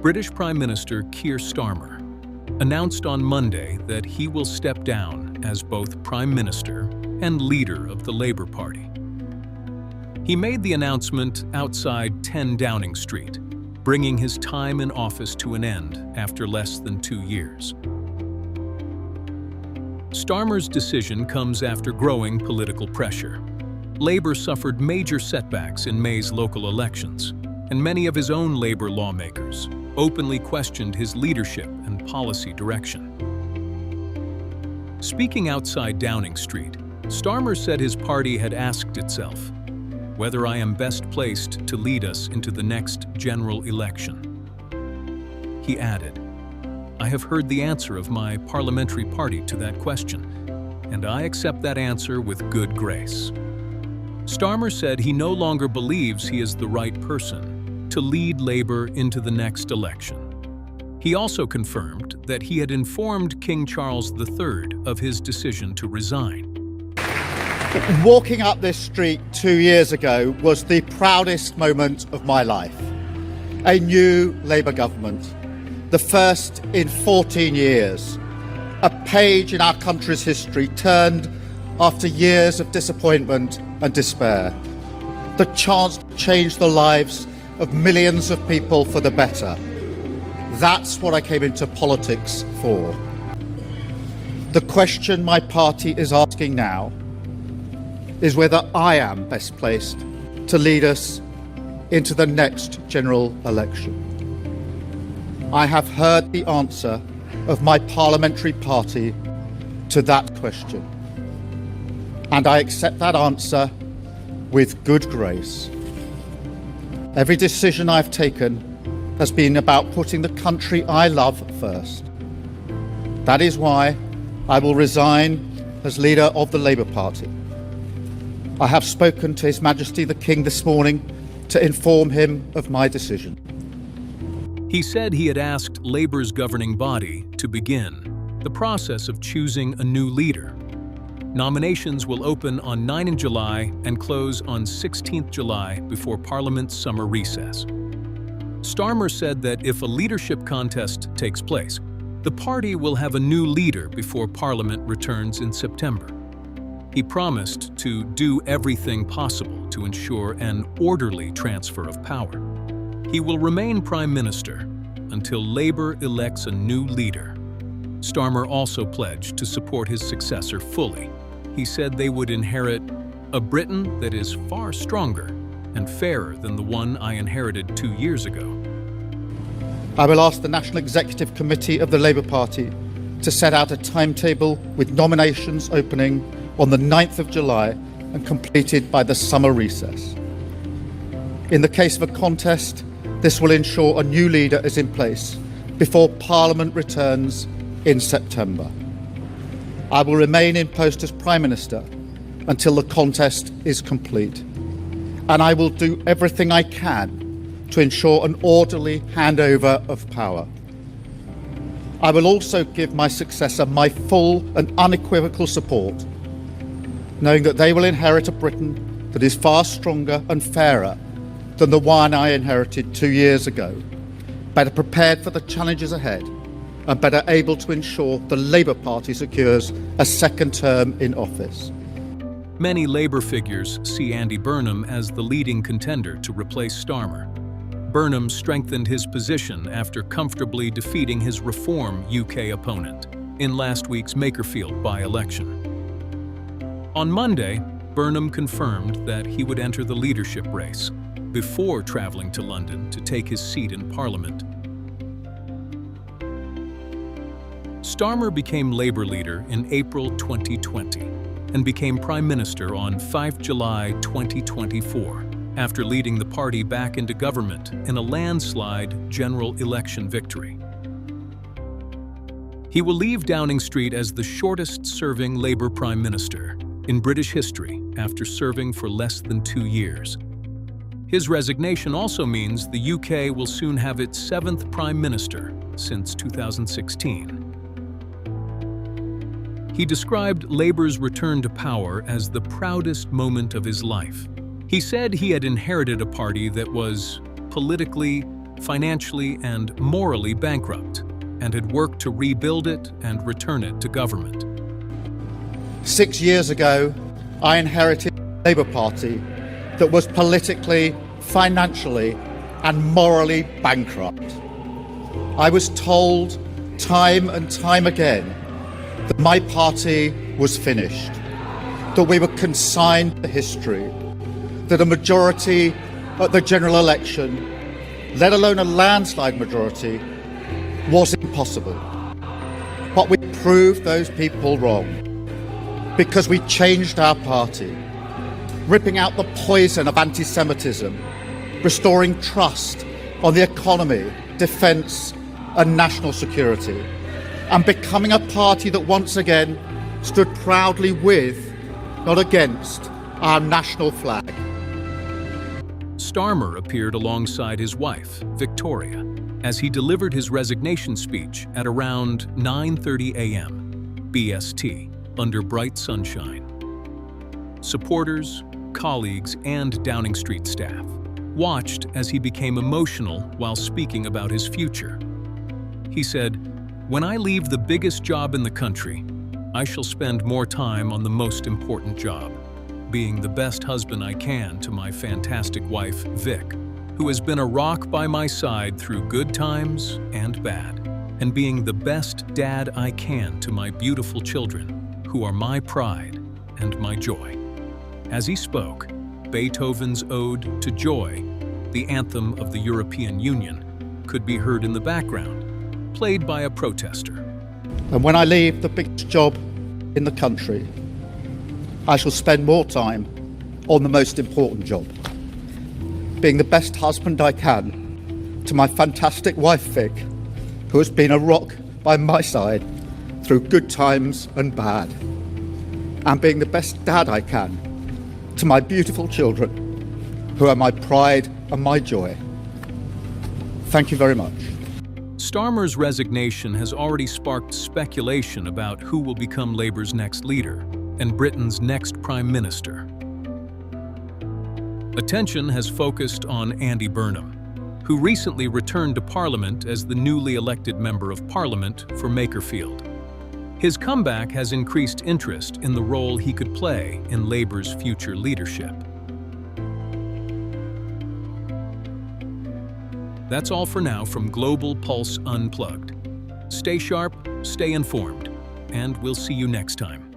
British Prime Minister Keir Starmer announced on Monday that he will step down as both Prime Minister and leader of the Labour Party. He made the announcement outside 10 Downing Street, bringing his time in office to an end after less than 2 years. Starmer's decision comes after growing political pressure. Labour suffered major setbacks in May's local elections, and many of his own Labour lawmakers openly questioned his leadership and policy direction. Speaking outside Downing Street, Starmer said his party had asked itself whether I am best placed to lead us into the next general election. He added, "I have heard the answer of my parliamentary party to that question, and I accept that answer with good grace." Starmer said he no longer believes he is the right person to lead Labour into the next election. He also confirmed that he had informed King Charles III of his decision to resign. Walking up this street 2 years ago was the proudest moment of my life. A new Labour government, the first in 14 years. A page in our country's history turned after years of disappointment and despair. The chance to change the lives of millions of people for the better. That's what I came into politics for. The question my party is asking now is whether I am best placed to lead us into the next general election. I have heard the answer of my parliamentary party to that question, and I accept that answer with good grace. Every decision I've taken has been about putting the country I love first. That is why I will resign as leader of the Labour Party. I have spoken to His Majesty the King this morning to inform him of my decision. He said he had asked Labour's governing body to begin the process of choosing a new leader. Nominations will open on 9 July and close on 16 July before Parliament's summer recess. Starmer said that if a leadership contest takes place, the party will have a new leader before Parliament returns in September. He promised to do everything possible to ensure an orderly transfer of power. He will remain Prime Minister until Labour elects a new leader. Starmer also pledged to support his successor fully. He said they would inherit a Britain that is far stronger and fairer than the one I inherited 2 years ago. I will ask the National Executive Committee of the Labour Party to set out a timetable with nominations opening on the 9th of July and completed by the summer recess. In the case of a contest, this will ensure a new leader is in place before Parliament returns in September. I will remain in post as Prime Minister until the contest is complete, and I will do everything I can to ensure an orderly handover of power. I will also give my successor my full and unequivocal support, knowing that they will inherit a Britain that is far stronger and fairer than the one I inherited 2 years ago, better prepared for the challenges ahead, and better able to ensure the Labour Party secures a second term in office. Many Labour figures see Andy Burnham as the leading contender to replace Starmer. Burnham strengthened his position after comfortably defeating his Reform UK opponent in last week's Makerfield by-election. On Monday, Burnham confirmed that he would enter the leadership race before travelling to London to take his seat in Parliament. Starmer became Labour leader in April 2020 and became Prime Minister on 5 July 2024 after leading the party back into government in a landslide general election victory. He will leave Downing Street as the shortest-serving Labour Prime Minister in British history after serving for less than 2 years. His resignation also means the UK will soon have its 7th Prime Minister since 2016. He described Labour's return to power as the proudest moment of his life. He said he had inherited a party that was politically financially and morally bankrupt, and had worked to rebuild it and return it to government. 6 years ago, I inherited a Labour Party that was politically, financially, and morally bankrupt. I was told time and time again that my party was finished, that we were consigned to history, that a majority at the general election, let alone a landslide majority, was impossible. But we proved those people wrong because we changed our party, ripping out the poison of anti-Semitism, restoring trust on the economy, defence and national security, and becoming a party that once again stood proudly with, not against, our national flag. Starmer appeared alongside his wife, Victoria, as he delivered his resignation speech at around 9:30 a.m. BST under bright sunshine. Supporters, colleagues, and Downing Street staff watched as he became emotional while speaking about his future. He said, "When I leave the biggest job in the country, I shall spend more time on the most important job, being the best husband I can to my fantastic wife, Vic, who has been a rock by my side through good times and bad, and being the best dad I can to my beautiful children, who are my pride and my joy." As he spoke, Beethoven's Ode to Joy, the anthem of the European Union, could be heard in the background, played by a protester. And when I leave the biggest job in the country, I shall spend more time on the most important job, being the best husband I can to my fantastic wife Vic, who has been a rock by my side through good times and bad, and being the best dad I can to my beautiful children, who are my pride and my joy. Thank you very much. Starmer's resignation has already sparked speculation about who will become Labour's next leader and Britain's next Prime Minister. Attention has focused on Andy Burnham, who recently returned to Parliament as the newly elected Member of Parliament for Makerfield. His comeback has increased interest in the role he could play in Labour's future leadership. That's all for now from Global Pulse Unplugged. Stay sharp, stay informed, and we'll see you next time.